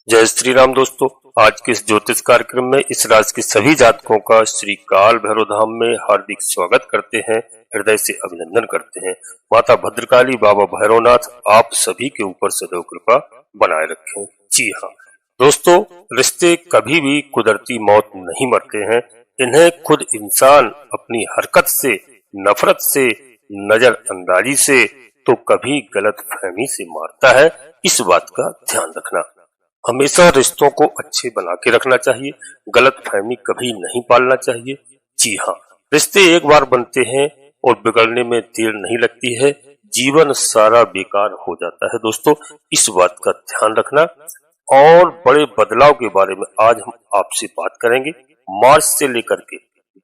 जय श्री राम दोस्तों। आज के इस ज्योतिष कार्यक्रम में इस राशि के सभी जातकों का श्री काल भैरव धाम में हार्दिक स्वागत करते हैं, हृदय से अभिनंदन करते हैं। माता भद्रकाली, बाबा भैरवनाथ आप सभी के ऊपर सदैव कृपा बनाए रखें। जी हाँ दोस्तों, रिश्ते कभी भी कुदरती मौत नहीं मरते हैं। इन्हें खुद इंसान अपनी हरकत से, नफरत से, नजरअंदाजी से तो कभी गलत फहमी से मारता है। इस बात का ध्यान रखना। हमेशा रिश्तों को अच्छे बना के रखना चाहिए, गलत फहमी कभी नहीं पालना चाहिए। जी हाँ, रिश्ते एक बार बनते हैं और बिगड़ने में देर नहीं लगती है, जीवन सारा बेकार हो जाता है। दोस्तों, इस बात का ध्यान रखना। और बड़े बदलाव के बारे में आज हम आपसे बात करेंगे। मार्च से लेकर के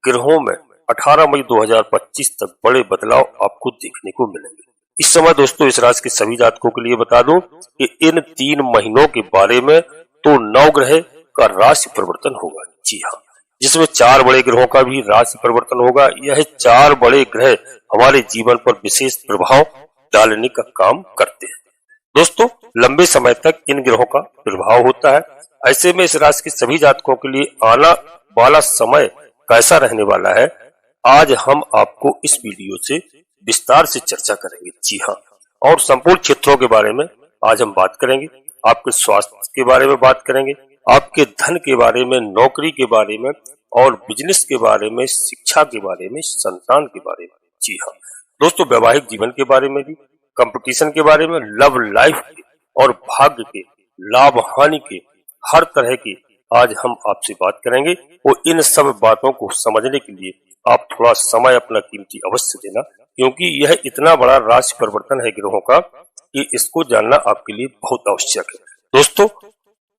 ग्रहों में 18 मई 2025 तक बड़े बदलाव आपको देखने को मिलेंगे। इस समय दोस्तों, इस राशि के सभी जातकों के लिए बता दूं कि इन 3 महीनों के बारे में तो 9 ग्रह का राशि परिवर्तन होगा। जी हाँ, जिसमें 4 बड़े ग्रहों का भी राशि परिवर्तन होगा। यह 4 बड़े ग्रह हमारे जीवन पर विशेष प्रभाव डालने का काम करते हैं। दोस्तों, लंबे समय तक इन ग्रहों का प्रभाव होता है। ऐसे में इस राशि के सभी जातकों के लिए आना वाला समय कैसा रहने वाला है, आज हम आपको इस वीडियो से विस्तार से चर्चा करेंगे। जी हाँ, और संपूर्ण क्षेत्रों के बारे में आज हम बात करेंगे। आपके स्वास्थ्य के बारे में बात करेंगे, आपके धन के बारे में, नौकरी के बारे में, और बिजनेस के बारे में, शिक्षा के बारे में, संतान के बारे में। जी हाँ दोस्तों, वैवाहिक जीवन के बारे में भी, कंपटीशन के बारे में, लव लाइफ के और भाग्य के, लाभ हानि के, हर तरह की आज हम आपसे बात करेंगे। और इन सब बातों को समझने के लिए आप थोड़ा समय अपना कीमती अवश्य देना, क्योंकि यह इतना बड़ा राशि परिवर्तन है ग्रहों का कि इसको जानना आपके लिए बहुत आवश्यक है। दोस्तों,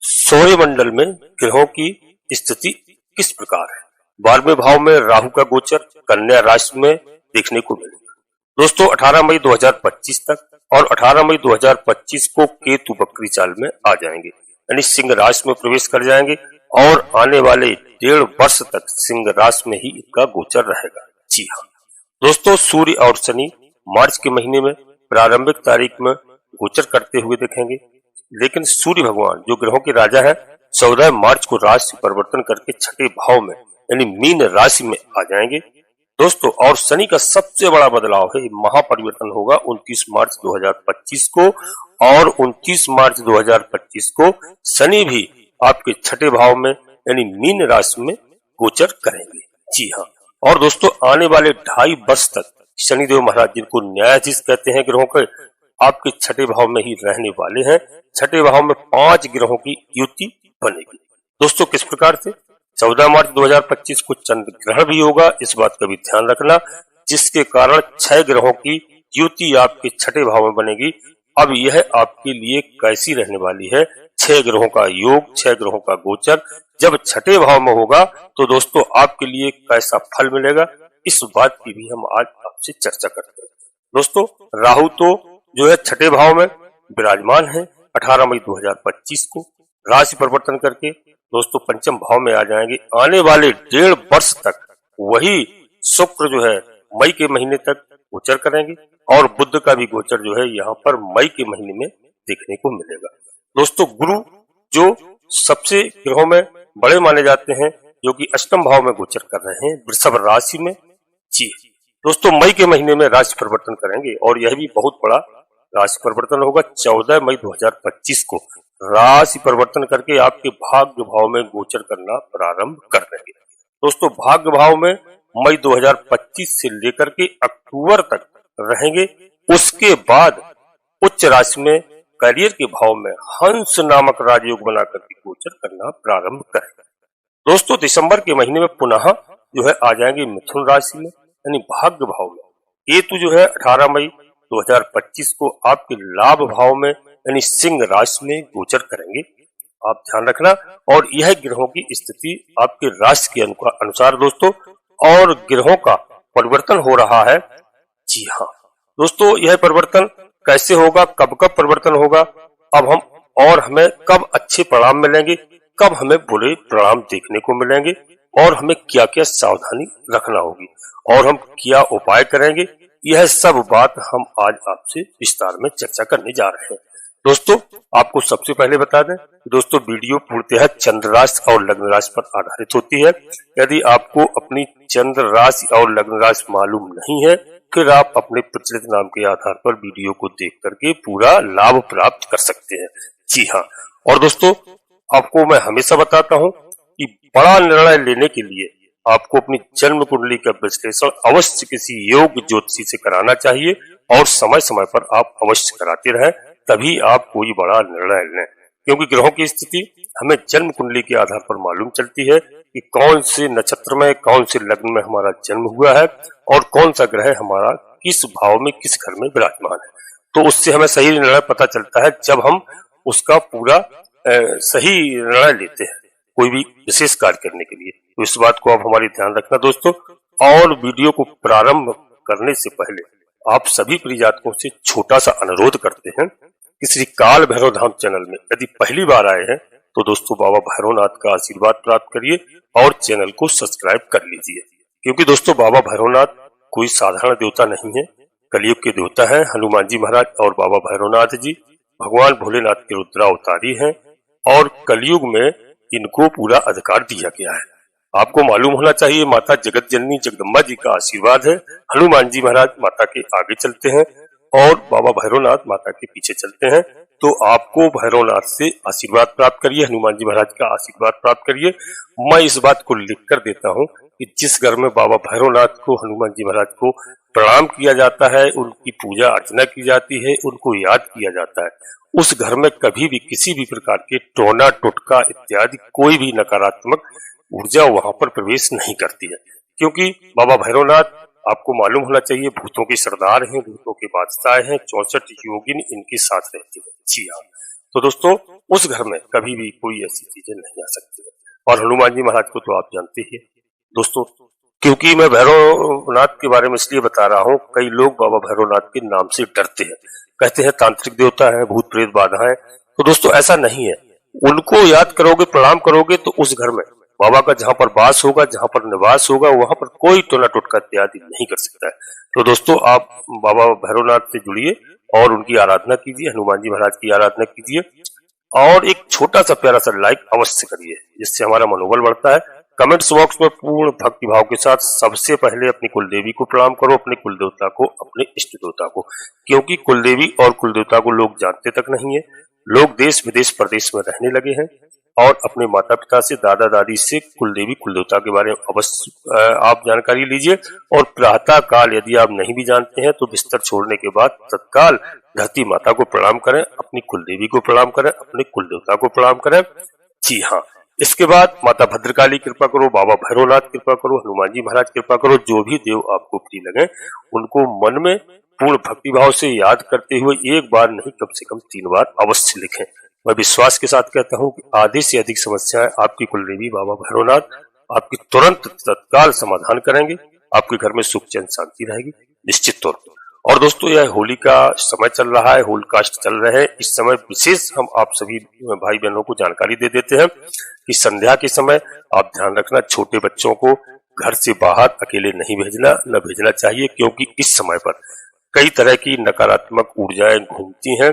सौरमंडल में ग्रहों की स्थिति किस प्रकार है? 12वें भाव में राहु का गोचर कन्या राशि में देखने को मिलेगा। दोस्तों, 18 मई 2025 तक और 18 मई 2025 को केतु बकरी चाल में आ जाएंगे, यानी सिंह राशि में प्रवेश कर जाएंगे और आने वाले 1.5 वर्ष तक सिंह राशि में ही इनका गोचर रहेगा। जी हाँ दोस्तों, सूर्य और शनि मार्च के महीने में प्रारंभिक तारीख में गोचर करते हुए देखेंगे, लेकिन सूर्य भगवान जो ग्रहों के राजा है 14 मार्च को राशि परिवर्तन करके 6ठे भाव में यानी मीन राशि में आ जाएंगे। दोस्तों, और शनि का सबसे बड़ा बदलाव है, महापरिवर्तन होगा 29 मार्च 2025 को, और 29 मार्च 2025 को शनि भी आपके 6ठे भाव में यानी मीन राशि में गोचर करेंगे। जी हाँ, और दोस्तों, आने वाले 2.5 वर्ष तक शनिदेव महाराज, जिनको न्यायाधीश कहते हैं ग्रहों के, आपके 6ठे भाव में ही रहने वाले हैं। 6ठे भाव में 5 ग्रहों की युति बनेगी। दोस्तों, किस प्रकार से? 14 मार्च 2025 को चंद्र ग्रहण भी होगा, इस बात का भी ध्यान रखना, जिसके कारण 6 ग्रहों की युति आपके 6ठे भाव में बनेगी। अब यह आपके लिए कैसी रहने वाली है? 6 ग्रहों का योग, 6 ग्रहों का गोचर जब 6ठे भाव में होगा तो दोस्तों आपके लिए कैसा फल मिलेगा, इस बात की भी हम आज आपसे चर्चा करते हैं। दोस्तों, राहु तो जो है 6ठे भाव में विराजमान है। 18 मई 2025 को राशि परिवर्तन करके दोस्तों पंचम भाव में आ जाएंगे। आने वाले 1.5 वर्ष तक वही शुक्र जो है मई के महीने तक गोचर करेंगे, और बुध का भी गोचर जो है यहाँ पर मई के महीने में देखने को मिलेगा। दोस्तों, गुरु जो सबसे ग्रहों में बड़े माने जाते हैं, जो कि अष्टम भाव में गोचर कर रहे हैं वृषभ राशि में। जी दोस्तों, मई के महीने में राशि परिवर्तन करेंगे, और यह भी बहुत बड़ा राशि परिवर्तन होगा। 14 मई 2025 को राशि परिवर्तन करके आपके भाग्य भाव में गोचर करना प्रारंभ कर देंगे। दोस्तों, भाग्य भाव में मई 2025 से लेकर के अक्टूबर तक रहेंगे। उसके बाद उच्च राशि में करियर के भाव में हंस नामक राजयोग बनाकर के गोचर करना प्रारंभ करेगा। दोस्तों, दिसंबर के महीने में पुनः जो है आ जाएंगे मिथुन राशि में, यानी भाग्य भाव में। केतु जो है 18 मई 2025 को आपके लाभ भाव में यानी सिंह राशि में गोचर करेंगे। आप ध्यान रखना। और यह ग्रहों की स्थिति आपके राशि के अनुसार दोस्तों, और ग्रहों का परिवर्तन हो रहा है। जी हाँ दोस्तों, यह परिवर्तन कैसे होगा, कब कब परिवर्तन होगा, अब हम और हमें कब अच्छे परिणाम मिलेंगे, कब हमें बुरे परिणाम देखने को मिलेंगे, और हमें क्या क्या सावधानी रखना होगी, और हम क्या उपाय करेंगे, यह सब बात हम आज आपसे विस्तार में चर्चा करने जा रहे हैं। दोस्तों आपको सबसे पहले बता दें दोस्तों वीडियो पूर्णतः चंद्र राशि और लग्न राशि पर आधारित होती है। यदि आपको अपनी चंद्र राशि और लग्न राशि मालूम नहीं है फिर आप अपने प्रचलित नाम के आधार पर वीडियो को देख करके पूरा लाभ प्राप्त कर सकते हैं। जी हाँ, और दोस्तों आपको मैं हमेशा बताता हूँ कि बड़ा निर्णय लेने के लिए आपको अपनी जन्म कुंडली का विश्लेषण अवश्य किसी योग्य ज्योतिषी से कराना चाहिए और समय समय पर आप अवश्य कराते रहें, तभी आप कोई बड़ा निर्णय लें। क्योंकि ग्रहों की स्थिति हमें जन्म कुंडली के आधार पर मालूम चलती है कि कौन से नक्षत्र में कौन से लग्न में हमारा जन्म हुआ है और कौन सा ग्रह हमारा किस भाव में किस घर में विराजमान है। तो उससे हमें सही निर्णय पता चलता है जब हम उसका पूरा सही निर्णय लेते हैं कोई भी विशेष कार्य करने के लिए। तो इस बात को आप हमारी ध्यान रखना दोस्तों। और वीडियो को प्रारंभ करने से पहले आप सभी परिजातकों से छोटा सा अनुरोध करते हैं कि श्री काल भैरव धाम चैनल में यदि पहली बार आए हैं तो दोस्तों बाबा भैरवनाथ का आशीर्वाद प्राप्त करिए और चैनल को सब्सक्राइब कर लीजिए। क्योंकि दोस्तों बाबा भैरवनाथ कोई साधारण देवता नहीं है, कलयुग के देवता है। हनुमान जी महाराज और बाबा भैरवनाथ जी भगवान भोलेनाथ के रुद्रावतारी हैं और कलयुग में इनको पूरा अधिकार दिया गया है। आपको मालूम होना चाहिए माता जगत जननी जगदम्बा जी का आशीर्वाद है। हनुमान जी महाराज माता के आगे चलते हैं और बाबा भैरवनाथ माता के पीछे चलते हैं। तो आपको भैरवनाथ से आशीर्वाद प्राप्त करिए, हनुमान जी महाराज का आशीर्वाद प्राप्त करिए। मैं इस बात को लिख कर देता हूँ कि जिस घर में बाबा भैरवनाथ को हनुमान जी महाराज को प्रणाम किया जाता है, उनकी पूजा अर्चना की जाती है, उनको याद किया जाता है, उस घर में कभी भी किसी भी प्रकार के टोना टोटका इत्यादि कोई भी नकारात्मक ऊर्जा वहां पर प्रवेश नहीं करती है। क्योंकि बाबा भैरवनाथ आपको मालूम होना चाहिए भूतों के सरदार हैं, भूतों के बादशाह हैं, 64 योगिन इनके साथ रहती है। जी हाँ, तो दोस्तों उस घर में कभी भी कोई ऐसी चीजें नहीं आ सकती है। और हनुमान जी महाराज को तो आप जानते ही दोस्तों। क्योंकि मैं भैरवनाथ के बारे में इसलिए बता रहा हूँ, कई लोग बाबा भैरवनाथ के नाम से डरते हैं, कहते हैं तांत्रिक देवता है, भूत प्रेत बाधा है। तो दोस्तों ऐसा नहीं है, उनको याद करोगे प्रणाम करोगे तो उस घर में बाबा का जहाँ पर वास होगा, जहाँ पर निवास होगा, वहां पर कोई टोना टोटका इत्यादि नहीं कर सकता है। तो दोस्तों आप बाबा भैरवनाथ से जुड़िए और उनकी आराधना कीजिए, हनुमान जी महाराज की आराधना कीजिए और एक छोटा सा प्यारा सा लाइक अवश्य करिए, जिससे हमारा मनोबल बढ़ता है। कमेंट्स बॉक्स में पूर्ण भक्ति भाव के साथ सबसे पहले अपनी कुलदेवी को प्रणाम करो, अपने कुल देवता को, अपने इष्ट देवता को। क्योंकि कुलदेवी और कुल देवता को लोग जानते तक नहीं है। लोग देश विदेश प्रदेश में रहने लगे हैं और अपने माता पिता से, दादा दादी से कुलदेवी कुल देवता के बारे में अवश्य आप जानकारी लीजिए। और प्रातः काल यदि आप नहीं भी जानते हैं तो बिस्तर छोड़ने के बाद तत्काल धरती माता को प्रणाम करें, अपनी कुलदेवी को प्रणाम करें, अपने कुल देवता को प्रणाम करें। जी हाँ, इसके बाद माता भद्रकाली कृपा करो, बाबा भैरवनाथ कृपा करो, हनुमान जी महाराज कृपा करो। जो भी देव आपको प्रिय लगे उनको मन में पूर्ण भक्ति भाव से याद करते हुए एक बार नहीं कम से कम 3 बार अवश्य लिखें। मैं विश्वास के साथ कहता हूँ कि आधे से अधिक समस्याएं आपकी कुलदेवी बाबा भैरवनाथ आपकी तुरंत तत्काल समाधान करेंगे। आपके घर में सुख चैन शांति रहेगी निश्चित तौर पर। और दोस्तों यह होली का समय चल रहा है, होलकास्ट चल रहे हैं। इस समय विशेष हम आप सभी भाई बहनों को जानकारी दे देते हैं कि संध्या के समय आप ध्यान रखना, छोटे बच्चों को घर से बाहर अकेले नहीं भेजना चाहिए। क्योंकि इस समय पर कई तरह की नकारात्मक ऊर्जाएं घूमती हैं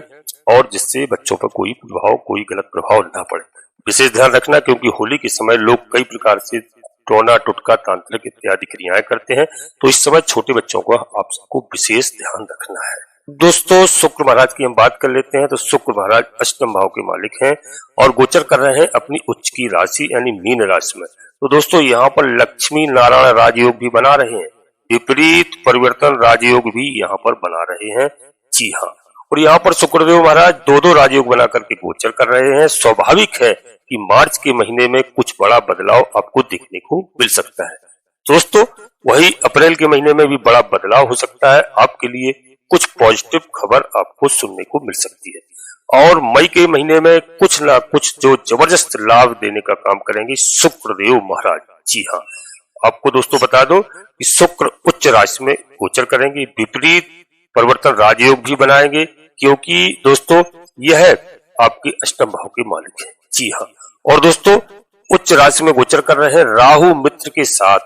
और जिससे बच्चों पर कोई गलत प्रभाव न पड़े। विशेष ध्यान रखना, क्योंकि होली के समय लोग कई प्रकार से टोना टोटका तांत्रिक इत्यादि क्रियाएं करते हैं। तो इस समय छोटे बच्चों को आप सबको विशेष ध्यान रखना है। दोस्तों शुक्र महाराज की हम बात कर लेते हैं। तो शुक्र महाराज अष्टम भाव के मालिक हैं और गोचर कर रहे हैं अपनी उच्च की राशि यानी मीन राशि में। तो दोस्तों यहाँ पर लक्ष्मी नारायण राजयोग भी बना रहे हैं, विपरीत परिवर्तन राजयोग भी यहाँ पर बना रहे हैं। जी हाँ, और यहाँ पर शुक्रदेव महाराज 2 राजयोग बना करके गोचर कर रहे हैं। स्वाभाविक है कि मार्च के महीने में कुछ बड़ा बदलाव आपको देखने को मिल सकता है। दोस्तों वही अप्रैल के महीने में भी बड़ा बदलाव हो सकता है। आपके लिए कुछ पॉजिटिव खबर आपको सुनने को मिल सकती है। और मई के महीने में कुछ ना कुछ जो जबरदस्त लाभ देने का काम करेंगे शुक्रदेव महाराज। जी हाँ, आपको दोस्तों बता दो कि शुक्र उच्च राशि में गोचर करेंगे, विपरीत परिवर्तन राजयोग भी बनाएंगे। क्योंकि दोस्तों यह आपके अष्टम भाव के मालिक है। जी हाँ, और दोस्तों उच्च राशि में गोचर कर रहे हैं राहु मित्र के साथ,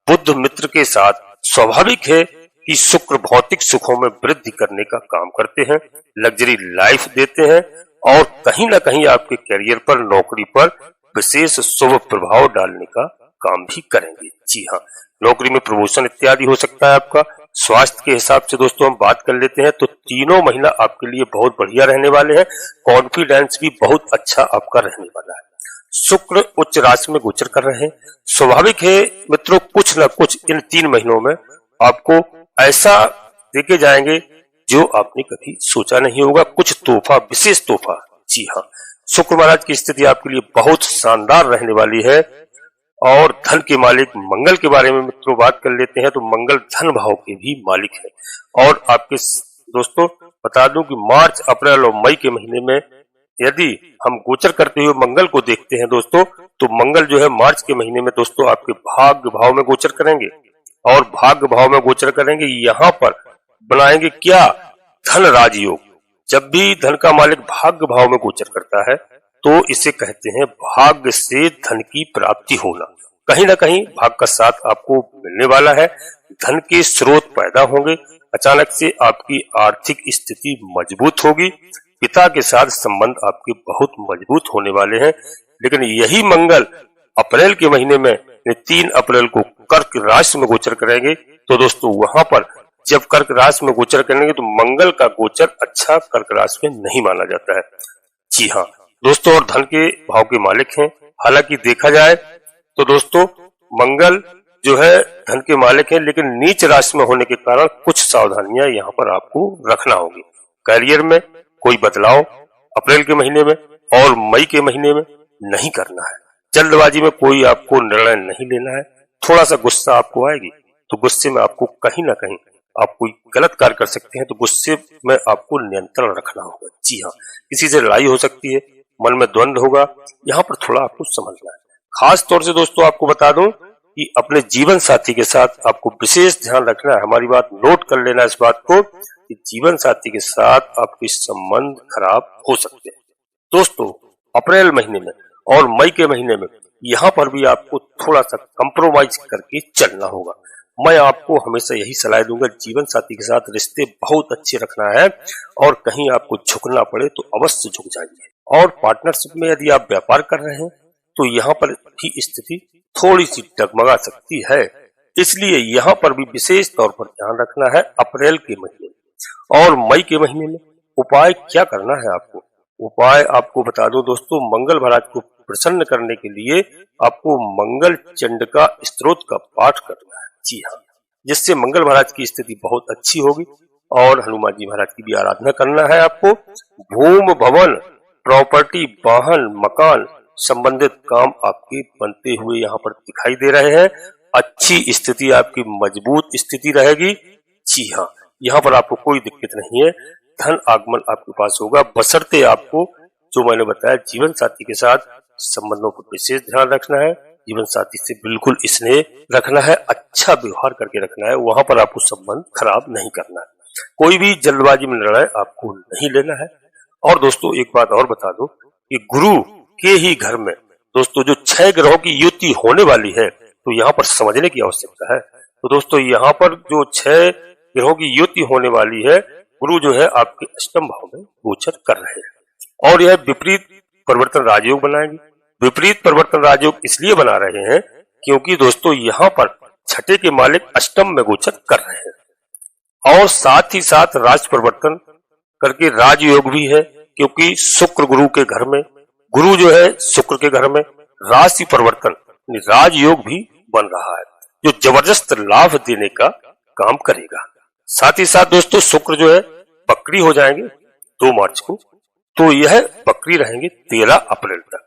बुध मित्र के साथ। स्वाभाविक है कि शुक्र भौतिक सुखों में वृद्धि करने का काम करते हैं, लग्जरी लाइफ देते हैं और कहीं ना कहीं आपके करियर पर, नौकरी पर विशेष शुभ प्रभाव डालने का काम भी करेंगे। जी हाँ, नौकरी में प्रमोशन इत्यादि हो सकता है आपका। स्वास्थ्य के हिसाब से दोस्तों हम बात कर लेते हैं तो तीनों महीना आपके लिए बहुत बढ़िया रहने वाले हैं। कॉन्फिडेंस भी बहुत अच्छा आपका रहने वाला है। शुक्र उच्च राशि में गोचर कर रहे हैं। स्वाभाविक है मित्रों, कुछ न कुछ इन 3 महीनों में आपको ऐसा देके जाएंगे जो आपने कभी सोचा नहीं होगा, कुछ तोहफा, विशेष तोहफा। जी हाँ, शुक्र महाराज की स्थिति आपके लिए बहुत शानदार रहने वाली है। और धन के मालिक मंगल के बारे में मित्रों बात कर लेते हैं तो मंगल धन भाव के भी मालिक है। और आपके दोस्तों बता दूं कि मार्च, अप्रैल और मई के महीने में यदि हम गोचर करते हुए मंगल को देखते हैं दोस्तों, तो मंगल जो है मार्च के महीने में दोस्तों आपके भाग्य भाव में गोचर करेंगे। और भाग्य भाव में गोचर करेंगे, यहाँ पर बनाएंगे क्या, धन राजयोग। जब भी धन का मालिक भाग्य भाव में गोचर करता है तो इसे कहते हैं भाग्य से धन की प्राप्ति होना। कहीं ना कहीं भाग्य का साथ आपको मिलने वाला है, धन के स्रोत पैदा होंगे, अचानक से आपकी आर्थिक स्थिति मजबूत होगी, पिता के साथ संबंध आपके बहुत मजबूत होने वाले हैं। लेकिन यही मंगल अप्रैल के महीने में 3 अप्रैल को कर्क राशि में गोचर करेंगे। तो दोस्तों वहां पर जब कर्क राशि में गोचर करेंगे तो मंगल का गोचर अच्छा कर्क राशि में नहीं माना जाता है। जी हाँ दोस्तों, और धन के भाव के मालिक हैं। हालांकि देखा जाए तो दोस्तों मंगल जो है धन के मालिक हैं, लेकिन नीच राशि में होने के कारण कुछ सावधानियां यहाँ पर आपको रखना होगी। करियर में कोई बदलाव अप्रैल के महीने में और मई के महीने में नहीं करना है। जल्दबाजी में कोई आपको निर्णय नहीं लेना है। थोड़ा सा गुस्सा आपको आएगी तो गुस्से में आपको कहीं ना कहीं आप कोई गलत कार्य कर सकते हैं, तो गुस्से में आपको नियंत्रण रखना होगा। जी हाँ, किसी से लड़ाई हो सकती है, मन में द्वंद्व होगा, यहाँ पर थोड़ा आपको समझना है। खास तौर से दोस्तों आपको बता दूं कि अपने जीवन साथी के साथ आपको विशेष ध्यान रखना है। हमारी बात नोट कर लेना इस बात को कि जीवन साथी के साथ आपके संबंध खराब हो सकते हैं। दोस्तों अप्रैल महीने में और मई के महीने में यहाँ पर भी आपको थोड़ा सा कंप्रोमाइज करके चलना होगा। मैं आपको हमेशा यही सलाह दूंगा, जीवन साथी के साथ रिश्ते बहुत अच्छे रखना है और कहीं आपको झुकना पड़े तो अवश्य झुक जाइए। और पार्टनरशिप में यदि आप व्यापार कर रहे हैं तो यहाँ पर भी स्थिति थोड़ी सी डगमगा सकती है, इसलिए यहाँ पर भी विशेष तौर पर ध्यान रखना है अप्रैल के महीने में। और मई के महीने में उपाय क्या करना है आपको, उपाय आपको बता दो दोस्तों, मंगल महाराज को प्रसन्न करने के लिए आपको मंगल चंडिका स्तोत्र का पाठ करना है। जी हाँ, जिससे मंगल महाराज की स्थिति बहुत अच्छी होगी। और हनुमान जी महाराज की भी आराधना करना है आपको। भूम भवन, प्रॉपर्टी, वाहन, मकान संबंधित काम आपके बनते हुए यहाँ पर दिखाई दे रहे हैं। अच्छी स्थिति आपकी, मजबूत स्थिति रहेगी। जी हाँ, यहाँ पर आपको कोई दिक्कत नहीं है, धन आगमन आपके पास होगा, बशर्ते आपको जो मैंने बताया जीवन साथी के साथ संबंधों पर विशेष ध्यान रखना है, जीवन साथी से बिल्कुल स्नेह रखना है, अच्छा व्यवहार करके रखना है, वहां पर आपको संबंध खराब नहीं करना है, कोई भी जल्दबाजी में निर्णय आपको नहीं लेना है। और दोस्तों एक बात और बता दो कि गुरु के ही घर में दोस्तों जो 6 ग्रहों की युति होने वाली है, तो यहाँ पर समझने की आवश्यकता है। तो दोस्तों यहाँ पर जो 6 ग्रहों की युति होने वाली है, गुरु जो है आपके अष्टम भाव में गोचर कर रहे हैं और यह विपरीत परिवर्तन राजयोग बनाएंगे। विपरीत परिवर्तन राजयोग इसलिए बना रहे हैं क्योंकि दोस्तों यहाँ पर छठे के मालिक अष्टम में गोचर कर रहे हैं और साथ ही साथ राज परिवर्तन करके राजयोग भी है, क्योंकि शुक्र गुरु के घर में, गुरु जो है शुक्र के घर में राशि परिवर्तन राजयोग भी बन रहा है, जो जबरदस्त लाभ देने का काम करेगा। साथ ही साथ दोस्तों शुक्र जो है बकरी हो जाएंगे 2 मार्च को, तो यह बकरी रहेंगे 13 अप्रैल तक।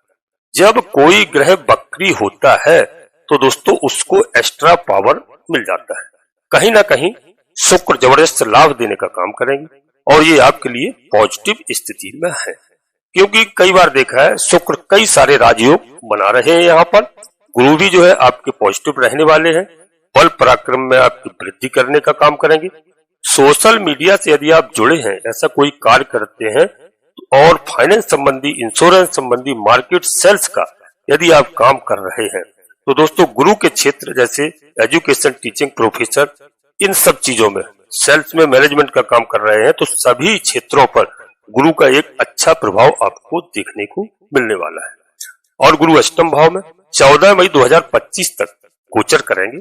जब कोई ग्रह बकरी होता है तो दोस्तों उसको एक्स्ट्रा पावर मिल जाता है, कहीं ना कहीं शुक्र जबरदस्त लाभ देने का काम करेंगे और ये आपके लिए पॉजिटिव स्थिति में है, क्योंकि कई बार देखा है शुक्र कई सारे राजयोग बना रहे हैं। यहाँ पर गुरु भी जो है आपके पॉजिटिव रहने वाले हैं, बल पराक्रम में आपकी वृद्धि करने का काम करेंगे। सोशल मीडिया से यदि आप जुड़े हैं, ऐसा कोई कार्य करते हैं और फाइनेंस संबंधी, इंश्योरेंस संबंधी, मार्केट सेल्स का यदि आप काम कर रहे हैं, तो दोस्तों गुरु के क्षेत्र जैसे एजुकेशन, टीचिंग, प्रोफेसर इन सब चीजों में सेल्स में मैनेजमेंट का काम कर रहे हैं तो सभी क्षेत्रों पर गुरु का एक अच्छा प्रभाव आपको देखने को मिलने वाला है। और गुरु अष्टम भाव में 14 मई 2025 तक गोचर करेंगे।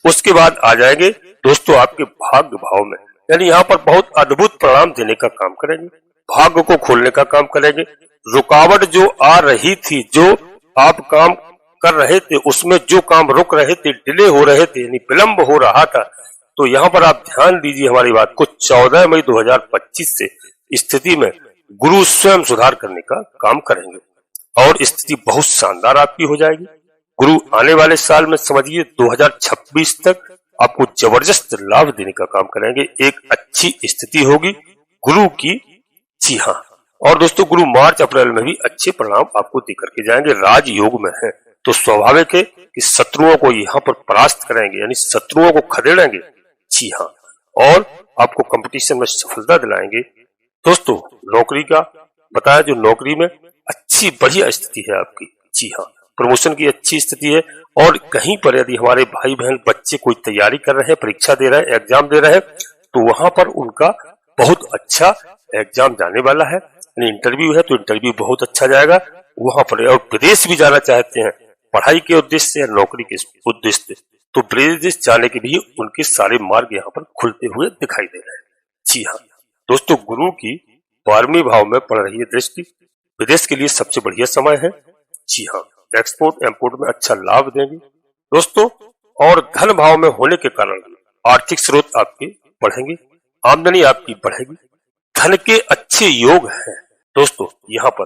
उसके बाद आ जाएंगे दोस्तों आपके भाग्य भाव में, यानी यहाँ पर बहुत अद्भुत परिणाम देने का काम करेंगे, भाग्य को खोलने का काम करेंगे। रुकावट जो आ रही थी, जो आप काम कर रहे थे उसमें जो काम रुक रहे थे, डिले हो रहे थे, यानी विलंब हो रहा था, तो यहाँ पर आप ध्यान दीजिए हमारी बात को। 14 मई 2025 से स्थिति में गुरु स्वयं सुधार करने का काम करेंगे और स्थिति बहुत शानदार आपकी हो जाएगी। गुरु आने वाले साल में समझिए 2026 तक आपको जबरदस्त लाभ देने का काम करेंगे। एक अच्छी स्थिति होगी गुरु की। जी हाँ, और दोस्तों गुरु मार्च अप्रैल में भी अच्छे परिणाम आपको देकर के जाएंगे। राजयोग में है तो स्वाभाविक है कि शत्रुओं को यहाँ पर परास्त करेंगे, यानी शत्रुओं को खदेड़ेंगे। जी हाँ, और आपको कंपटीशन में सफलता दिलाएंगे। दोस्तों नौकरी का बताया, जो नौकरी में अच्छी बढ़िया स्थिति है आपकी। जी हाँ, प्रमोशन की अच्छी स्थिति है। और कहीं पर यदि हमारे भाई बहन बच्चे कोई तैयारी कर रहे हैं, परीक्षा दे रहे हैं, एग्जाम दे रहे हैं, तो वहां पर उनका बहुत अच्छा एग्जाम जाने वाला है। यानी इंटरव्यू है तो इंटरव्यू बहुत अच्छा जाएगा वहां पर। और विदेश भी जाना चाहते हैं पढ़ाई के उद्देश्य से या नौकरी के उद्देश्य से, तो विदेश जाने के भी उनके सारे मार्ग यहाँ पर खुलते हुए दिखाई दे रहे हैं। जी हाँ दोस्तों, गुरु की 12वें भाव में पड़ रही है दृष्टि, विदेश के लिए सबसे बढ़िया समय है। जी हाँ, एक्सपोर्ट इंपोर्ट में अच्छा लाभ देंगे दोस्तों। और धन भाव में होने के कारण आर्थिक स्रोत आपके बढ़ेंगे, आमदनी आपकी बढ़ेगी, धन के अच्छे योग हैं दोस्तों। यहाँ पर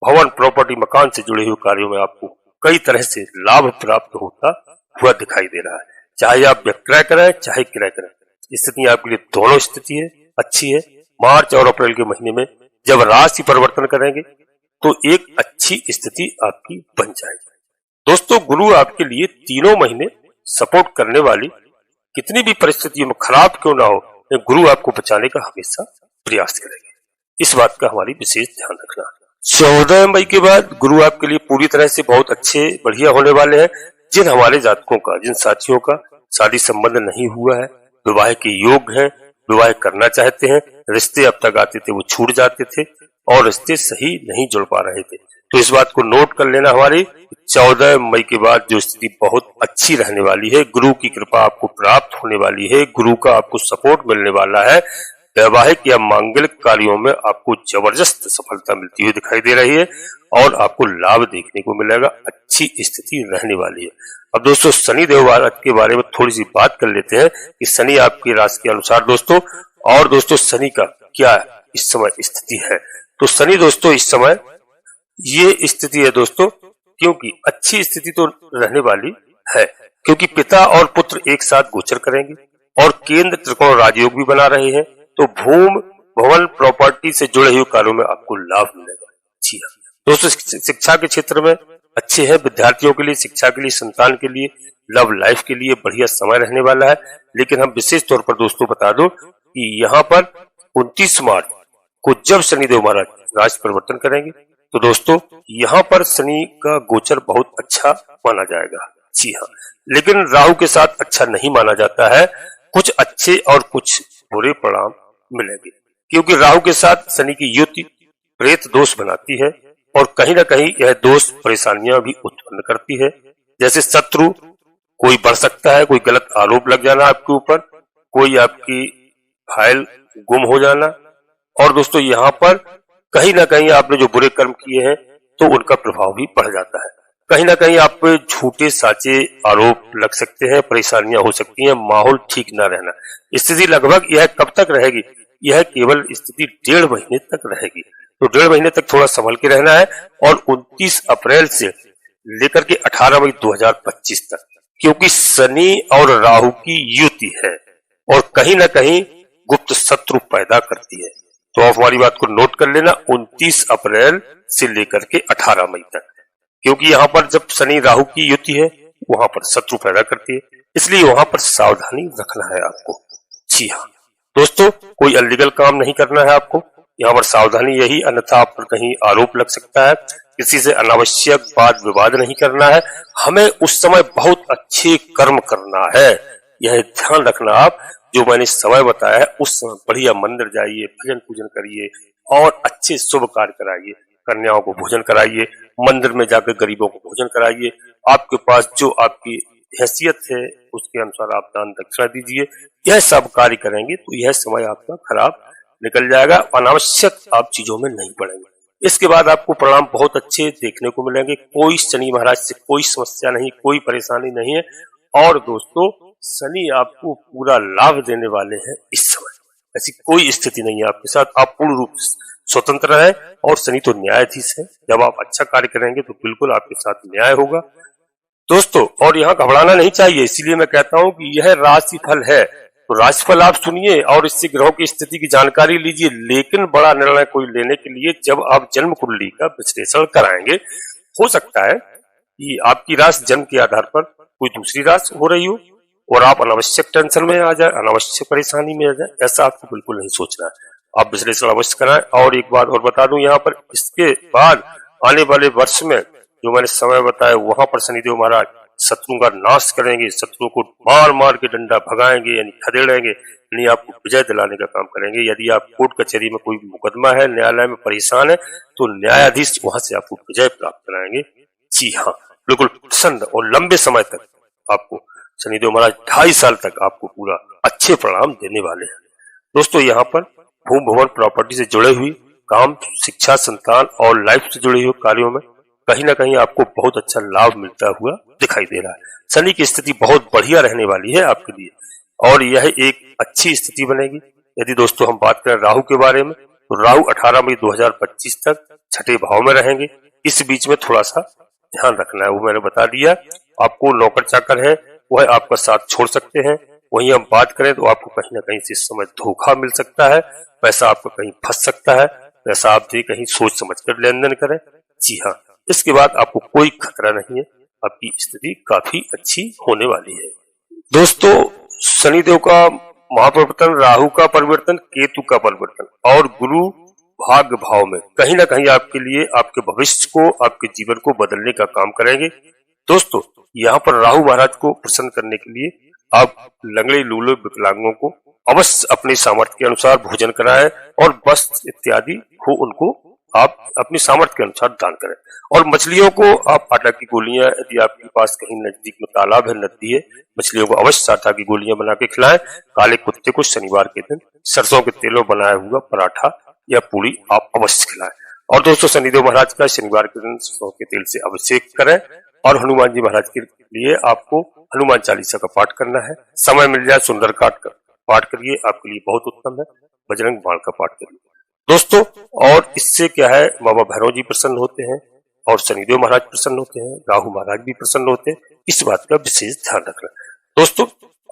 भवन, प्रॉपर्टी, मकान से जुड़े हुए कार्यों में आपको कई तरह से लाभ प्राप्त होता हुआ दिखाई दे रहा है। चाहे आप विक्रय करें चाहे क्रय करें, स्थिति आपके लिए दोनों स्थिति है अच्छी है। मार्च और अप्रैल के महीने में जब राशि परिवर्तन करेंगे तो एक अच्छी स्थिति आपकी बन जाएगी। दोस्तों गुरु आपके लिए तीनों महीने सपोर्ट करने वाली, कितनी भी परिस्थितियों में खराब क्यों ना हो, गुरु आपको बचाने का हमेशा प्रयास करेंगे। इस बात का हमारी विशेष ध्यान रखना। 14 मई के बाद गुरु आपके लिए पूरी तरह से बहुत अच्छे बढ़िया होने वाले हैं। जिन हमारे जातकों का, जिन साथियों का शादी संबंध नहीं हुआ है, विवाह के योग है, विवाह करना चाहते हैं, रिश्ते अब तक आते थे वो छूट जाते थे और रिश्ते सही नहीं जुड़ पा रहे थे, तो इस बात को नोट कर लेना। हमारी 14 मई के बाद जो स्थिति बहुत अच्छी रहने वाली है, गुरु की कृपा आपको प्राप्त होने वाली है, गुरु का आपको सपोर्ट मिलने वाला है। वैवाहिक या मांगलिक कार्यों में आपको जबरदस्त सफलता मिलती हुई दिखाई दे रही है और आपको लाभ देखने को मिलेगा, अच्छी स्थिति रहने वाली है। अब दोस्तों शनि देव के बारे में थोड़ी सी बात कर लेते हैं कि शनि आपकी राशि के अनुसार दोस्तों, और दोस्तों शनि का क्या इस समय स्थिति है। तो शनि दोस्तों इस समय ये स्थिति है दोस्तों, क्योंकि अच्छी स्थिति तो रहने वाली है, क्योंकि पिता और पुत्र एक साथ गोचर करेंगे और केंद्र त्रिकोण राजयोग भी बना रहे हैं, तो भूमि, भवन, प्रॉपर्टी से जुड़े हुए कार्यों में आपको लाभ मिलेगा। जी हाँ दोस्तों, शिक्षा के क्षेत्र में अच्छे हैं, विद्यार्थियों के लिए, शिक्षा के लिए, संतान के लिए, लव लाइफ के लिए बढ़िया समय रहने वाला है। लेकिन हम विशेष तौर पर दोस्तों बता दो कि यहाँ पर 29 मार्च को जब शनिदेव महाराज राशि परिवर्तन करेंगे, तो दोस्तों यहाँ पर शनि का गोचर बहुत अच्छा माना जाएगा। जी हाँ, लेकिन राहु के साथ अच्छा नहीं माना जाता है, कुछ अच्छे और कुछ बुरे परिणाम मिलेंगे, क्योंकि राहु के साथ शनि की युति प्रेत दोष बनाती है और कहीं ना कहीं यह दोष परेशानियां भी उत्पन्न करती है। जैसे शत्रु कोई बढ़ सकता है, कोई गलत आरोप लग जाना आपके ऊपर, कोई आपकी फाइल गुम हो जाना, और दोस्तों यहाँ पर कहीं ना कहीं आपने जो बुरे कर्म किए हैं तो उनका प्रभाव भी बढ़ जाता है। कहीं ना कहीं आप पे झूठे साचे आरोप लग सकते हैं, परेशानियां हो सकती हैं, माहौल ठीक ना रहना। स्थिति लगभग यह कब तक रहेगी, यह केवल स्थिति 1.5 महीने तक रहेगी, तो 1.5 महीने तक थोड़ा संभल के रहना है। और 29 अप्रैल से लेकर के 18 मई 2025 तक, क्योंकि शनि और राहु की युति है और कहीं ना कहीं गुप्त शत्रु पैदा करती है, तो आप हमारी बात को नोट कर लेना। 29 अप्रैल से लेकर के 18 मई तक, क्योंकि यहाँ पर जब शनि राहु की युति है वहां पर शत्रु पैदा करती है, इसलिए वहां पर सावधानी रखना है आपको। जी हाँ दोस्तों, कोई अनलीगल काम नहीं करना है आपको, यहाँ पर सावधानी यही, अन्यथा आप पर कहीं आरोप लग सकता है। किसी से अनावश्यक वाद विवाद नहीं करना है, हमें उस समय बहुत अच्छे कर्म करना है, यह ध्यान रखना आप, जो मैंने समय बताया है उस समय बढ़िया मंदिर जाइए, भजन पूजन करिए और अच्छे शुभ कार्य कराइए। कन्याओं को भोजन कराइए, मंदिर में जाकर गरीबों को भोजन कराइए। आपके पास जो आपकी हैसियत है उसके अनुसार आप दान दक्षिणा दीजिए। यह सब कार्य करेंगे तो यह समय आपका खराब निकल जाएगा, अनावश्यक आप चीजों में नहीं पड़ेंगे। इसके बाद आपको परिणाम बहुत अच्छे देखने को मिलेंगे। कोई शनि महाराज से कोई समस्या नहीं, कोई परेशानी नहीं है। और दोस्तों, शनि आपको पूरा लाभ देने वाले हैं इस समय। ऐसी कोई स्थिति नहीं है आपके साथ, आप पूर्ण रूप से स्वतंत्र है। और शनि तो न्यायाधीश है, जब आप अच्छा कार्य करेंगे तो बिल्कुल आपके साथ न्याय होगा दोस्तों। और यहाँ घबराना नहीं चाहिए, इसीलिए मैं कहता हूँ कि यह राशिफल है, तो राशिफल आप सुनिए और इससे ग्रहों की स्थिति की जानकारी लीजिए। लेकिन बड़ा निर्णय कोई लेने के लिए जब आप जन्म कुंडली का विश्लेषण कराएंगे, हो सकता है कि आपकी राशि जन्म के आधार पर कोई दूसरी राशि हो रही हो और आप अनावश्यक टेंशन में आ जाए, अनावश्यक परेशानी में आ जाए। ऐसा आपको बिल्कुल नहीं सोचना है, आप विश्लेषण अवश्य कराएं। और एक बात और बता दूं यहाँ पर, इसके बाद आने वाले वर्ष में जो मैंने समय बताया वहां पर शनिदेव महाराज शत्रुओं का नाश करेंगे, शत्रुओं को मार मार के डंडा भगाएंगे, यानी खदेड़ेंगे, यानी आपको विजय दिलाने का काम करेंगे। यदि आप कोर्ट कचहरी में कोई मुकदमा है, न्यायालय में परेशान है, तो न्यायाधीश वहां से आपको विजय प्राप्त कराएंगे। जी हाँ, बिल्कुल प्रसन्न और लंबे समय तक आपको शनिदेव महाराज 2.5 साल तक आपको पूरा अच्छे परिणाम देने वाले हैं दोस्तों। यहाँ पर भूमि भवन प्रॉपर्टी से जुड़े हुए काम, शिक्षा, संतान और लाइफ से जुड़े हुए कार्यों में कहीं ना कहीं आपको बहुत अच्छा लाभ मिलता हुआ दिखाई दे रहा है। शनि की स्थिति बहुत बढ़िया रहने वाली है आपके लिए और यह एक अच्छी स्थिति बनेगी। यदि दोस्तों हम बात करें राहु के बारे में, तो राहु 18 मई 2025 तक छठे भाव में रहेंगे। इस बीच में थोड़ा सा ध्यान रखना है, वो मैंने बता दिया। आपको नौकर चाकर है वह आपका साथ छोड़ सकते हैं। वहीं हम बात करें तो आपको कहीं ना कहीं से इस समय धोखा मिल सकता है, पैसा आपका कहीं फंस सकता है, पैसा आप भी कहीं सोच समझ कर लेन देन करें। जी हाँ, इसके बाद आपको कोई खतरा नहीं है, आपकी स्थिति काफी अच्छी होने वाली है दोस्तों। शनिदेव का महापरिवर्तन, राहु का परिवर्तन, केतु का परिवर्तन और गुरु भाग्य भाव में कहीं ना कहीं आपके लिए आपके भविष्य को, आपके जीवन को बदलने का काम करेंगे दोस्तों। यहाँ पर राहु महाराज को प्रसन्न करने के लिए आप लंगड़े लूले विकलांगों को अवश्य अपने सामर्थ्य के अनुसार भोजन कराएं और वस्त्र इत्यादि को उनको आप अपनी सामर्थ्य के अनुसार दान करें। और मछलियों को आप आटा की गोलियां, यदि आपके पास कहीं नजदीक में तालाब है, नदी है, मछलियों को अवश्य आटा की गोलियां बना के खिलाएं। काले कुत्ते को शनिवार के दिन सरसों के तेलों बनाया हुआ पराठा या पूरी आप अवश्य खिलाएं। और दोस्तों, शनिदेव महाराज का शनिवार के दिन सरसों के तेल से अभिषेक करें। और हनुमान जी महाराज के लिए आपको हनुमान चालीसा का पाठ करना है। समय मिल जाए सुंदरकांड का पाठ करिए, आपके लिए बहुत उत्तम है। बजरंग बाण का पाठ करिए दोस्तों। और इससे क्या है, बाबा भैरव जी प्रसन्न होते हैं और शनिदेव महाराज प्रसन्न होते हैं, राहु महाराज भी प्रसन्न होते हैं। इस बात का विशेष ध्यान रखना दोस्तों।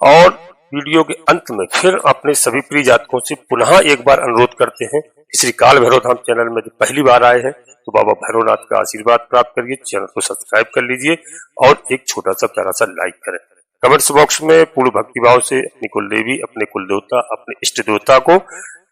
और वीडियो के अंत में फिर अपने सभी प्रिय जातकों से पुनः एक बार अनुरोध करते हैं, श्री काल भैरव धाम चैनल में जो पहली बार आए हैं तो बाबा भैरवनाथ का आशीर्वाद प्राप्त करिए, चैनल को सब्सक्राइब कर लीजिए और एक छोटा सा प्यारा सा लाइक करें। कमेंट्स बॉक्स में पूर्ण भक्तिभाव से अपनी कुलदेवी, अपने कुलदेवता, अपने इष्ट देवता को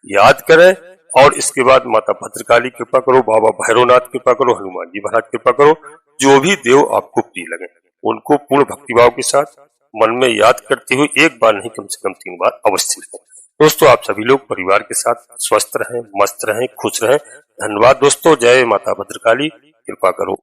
याद करें। और इसके बाद माता भद्रकाली कृपा करो, बाबा भैरवनाथ कृपा करो, हनुमान जी महाराज कृपा करो। जो भी देव आपको प्रिय लगे उनको पूर्ण भक्तिभाव के साथ मन में याद करते हुए एक बार नहीं कम से कम 3 बार अवश्य लिखें दोस्तों। आप सभी लोग परिवार के साथ स्वस्थ रहें, मस्त रहें, खुश रहें। धन्यवाद दोस्तों। जय माता भद्रकाली, कृपा करो।